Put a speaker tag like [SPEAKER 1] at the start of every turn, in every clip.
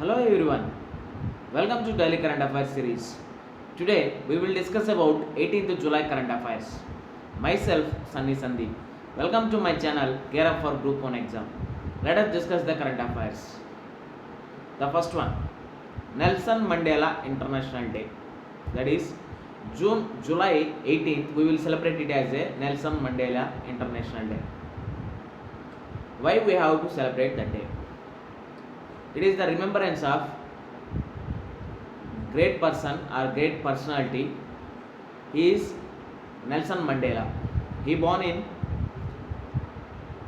[SPEAKER 1] Hello everyone, welcome to Daily Current Affairs series. Today we will discuss about 18th July current affairs. Myself Sunny Sandeep. Welcome to my channel Gear Up for Group 1 exam. Let us discuss the current affairs. The first one, Nelson Mandela International Day. That is July 18th we will celebrate it as a Nelson Mandela International Day. Why we have to celebrate that day? It is the remembrance of great person or great personality. He is Nelson Mandela. He born in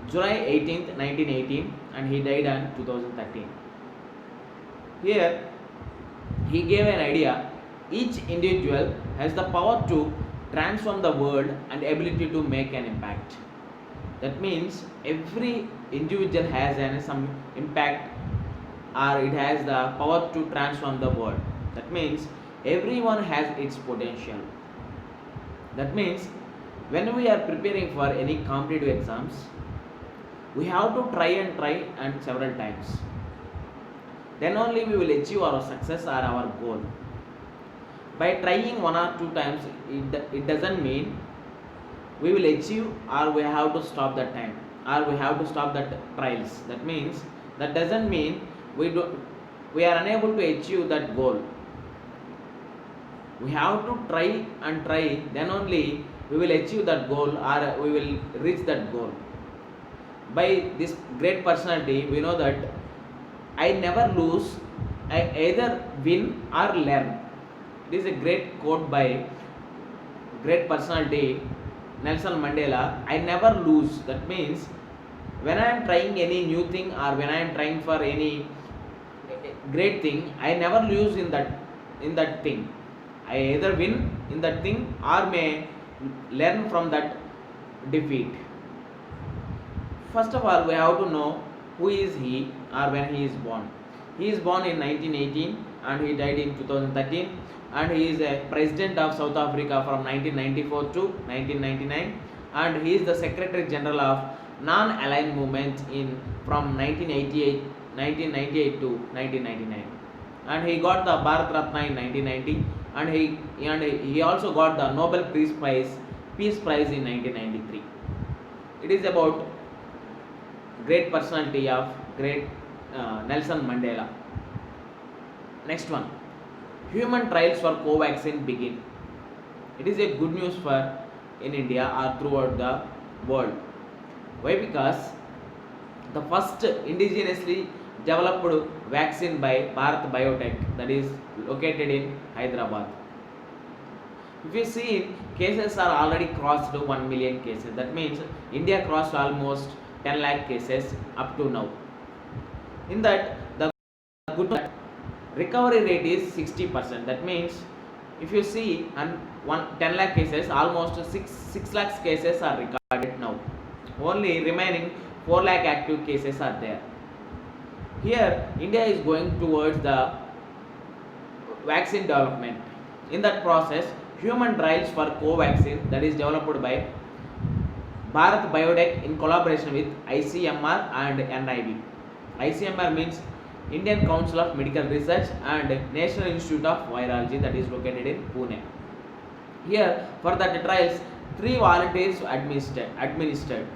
[SPEAKER 1] July 18th, 1918 and he died in 2013. Here he gave an idea. Each individual has the power to transform the world and ability to make an impact. That means every individual has some impact or it has the power to transform the world. That means everyone has its potential. That means when we are preparing for any competitive exams, we have to try and several times. Then only we will achieve our success or our goal. By trying one or two times, it doesn't mean we will achieve or we have to stop that time or we have to stop that trials. That means that doesn't mean we are unable to achieve that goal. We have to try and try, then only we will achieve that goal or we will reach that goal. By this great personality, we know that I never lose, I either win or learn. It is a great quote by great personality Nelson Mandela. I never lose. That means when I am trying any new thing or when I am trying for any great thing, I never lose in that thing. I either win in that thing or may learn from that defeat. First of all, we have to know who is he or when he is born. He is born in 1918 and he died in 2013 and he is a president of South Africa from 1994 to 1999 and he is the Secretary General of Non-Aligned Movement from 1998 to 1999 and he got the Bharat Ratna in 1990 and he also got the Nobel Peace Prize in 1993. It is about great personality of great Nelson Mandela. Next one, human trials for Covaxin begin. It is a good news for in India or throughout the world. Why? Because the first indigenously developed vaccine by Bharat Biotech, that is located in Hyderabad. If you see, cases are already crossed 1 million cases. That means India crossed almost 10 lakh cases up to now. In that, the good recovery rate is 60%. That means if you see 10 lakh cases, almost 6 lakh cases are recorded now. Only remaining 4 lakh active cases are there. Here India is going towards the vaccine development. In that process, human trials for Covaxin, that is developed by Bharat Biotech in collaboration with ICMR and NIV. ICMR means Indian Council of Medical Research and National Institute of Virology, that is located in Pune. Here for the trials, 3 volunteers administered.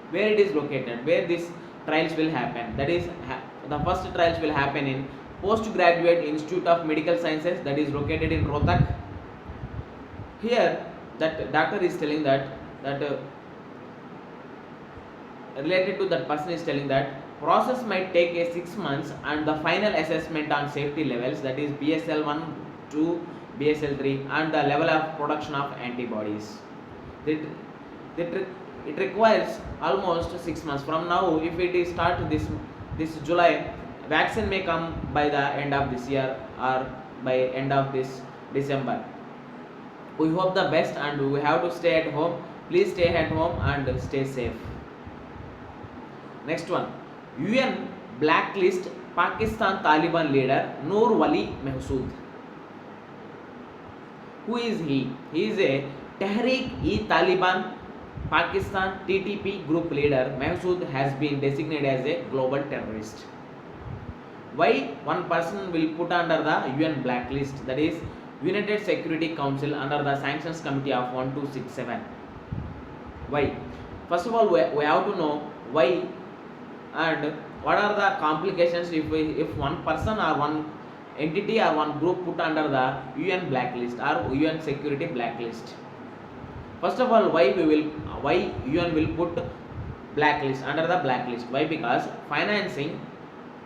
[SPEAKER 1] Where it is located, where these trials will happen, that is the first trials will happen in Postgraduate Institute of Medical Sciences, that is located in Rohtak. Here that doctor is telling that related to that person is telling that process might take a 6 months and the final assessment on safety levels, that is BSL1 to BSL3 and the level of production of antibodies. It requires almost 6 months from now. If it is start this July, vaccine may come by the end of this year or by end of this December. We hope the best and we have to stay at home. Please stay at home and stay safe. Next one, UN blacklist Pakistan Taliban leader Noor Wali Mahsood. Who is he? He is a Tehreek-e-Taliban Pakistan TTP group leader Mahsood has been designated as a global terrorist. Why one person will put under the UN blacklist, that is United Security Council under the Sanctions Committee of 1267? Why? First of all, we have to know why and what are the complications if one person or one entity or one group put under the UN blacklist or UN security blacklist. First of all, why UN will put blacklist under the blacklist? Why? Because financing,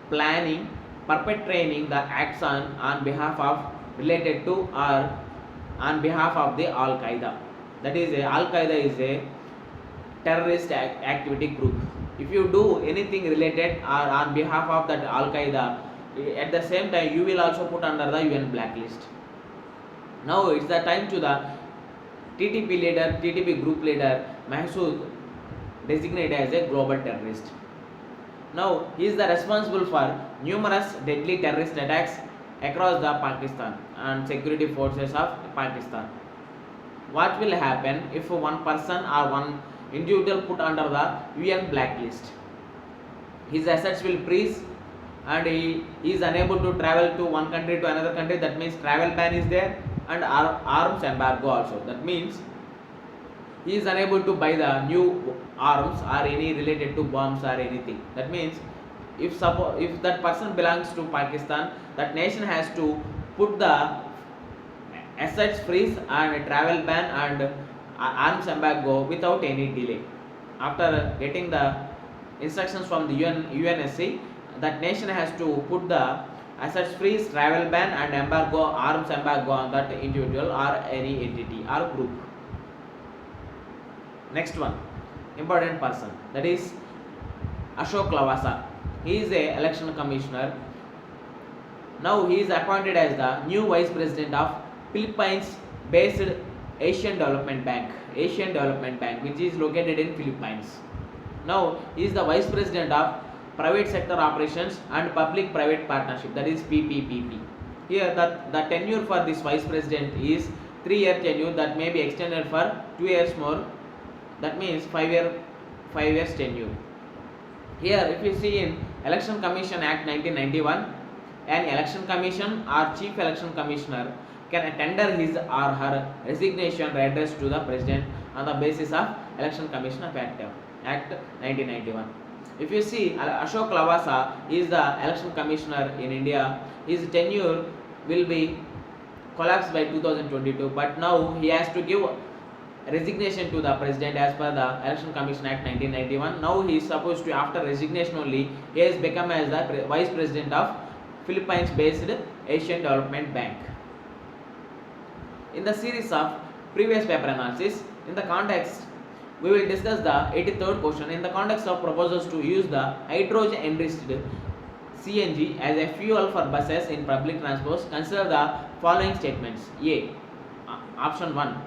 [SPEAKER 1] planning, perpetrating the acts on behalf of related to or on behalf of the Al Qaeda. That is, Al Qaeda is a terrorist activity group. If you do anything related or on behalf of that Al Qaeda, at the same time you will also put under the UN blacklist. Now it's the time to the TTP group leader Masood designated as a global terrorist. Now he is the responsible for numerous deadly terrorist attacks across the Pakistan and security forces of Pakistan. What will happen if one person or one individual put under the UN blacklist? His assets will freeze and he is unable to travel to one country to another country. That means travel ban is there, and arms embargo also. That means he is unable to buy the new arms or any related to bombs or anything. That means if that person belongs to Pakistan, that nation has to put the assets freeze and travel ban and arms embargo without any delay. After getting the instructions from the UNSC, that nation has to put the assets freeze, travel ban and embargo, arms embargo on that individual or any entity or group. Next one, important person, that is Ashok Lavasa. He is a election commissioner. Now he is appointed as the new vice president of Philippines based Asian Development Bank, which is located in Philippines. Now he is the vice president of private sector operations and public private partnership, that is PPPP. Here the tenure for this vice president is 3-year tenure that may be extended for 2 years more. That means 5 years tenure. Here if you see in Election Commission Act 1991, an election commission or chief election commissioner can tender his or her resignation address to the president on the basis of Election Commission of Act 1991. If you see, Ashok Lavasa is the election commissioner in India. His tenure will be collapsed by 2022, but now he has to give resignation to the president as per the Election Commission Act 1991. Now he is supposed to, after resignation only, he has become as the vice president of Philippines based Asian Development Bank. In the series of previous paper analysis, in the context, we will discuss the 83rd question. In the context of proposals to use the hydrogen enriched CNG as a fuel for buses in public transport, consider the following statements. A. Option 1.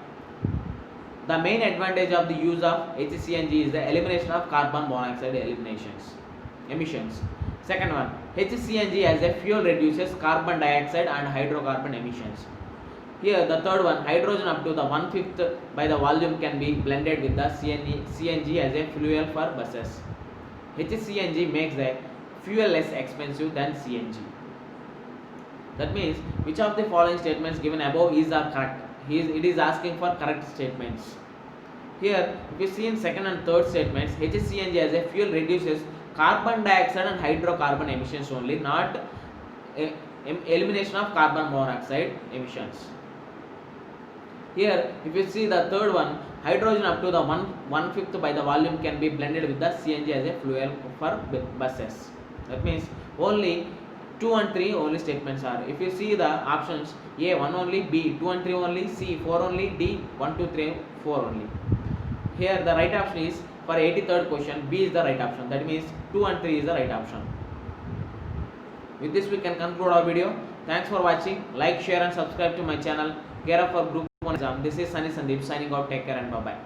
[SPEAKER 1] The main advantage of the use of HCNG is the elimination of carbon monoxide emissions. Second one, HCNG as a fuel reduces carbon dioxide and hydrocarbon emissions. Here the third one, hydrogen up to the 1/5 by the volume can be blended with the CNG as a fuel for buses. HCNG makes the fuel less expensive than CNG. That means which of the following statements given above is correct? It is asking for correct statements. Here if you see in second and third statements, HCNG as a fuel reduces carbon dioxide and hydrocarbon emissions only, not elimination of carbon monoxide emissions. Here if you see the third one, hydrogen up to the 1/5 by the volume can be blended with the CNG as a fuel for buses. That means only 2 and 3 only statements are. If you see the options, A 1 only, B 2 and 3 only, C 4 only, D 1 2 3 4 only. Here the right option is for 83rd question, B is the right option. That means 2 and 3 is the right option. With this we can conclude our video. Thanks for watching. Like, share and subscribe to my channel. Care of for Group 1 exam. This is Sunny Sandeep signing out. Take care and bye bye.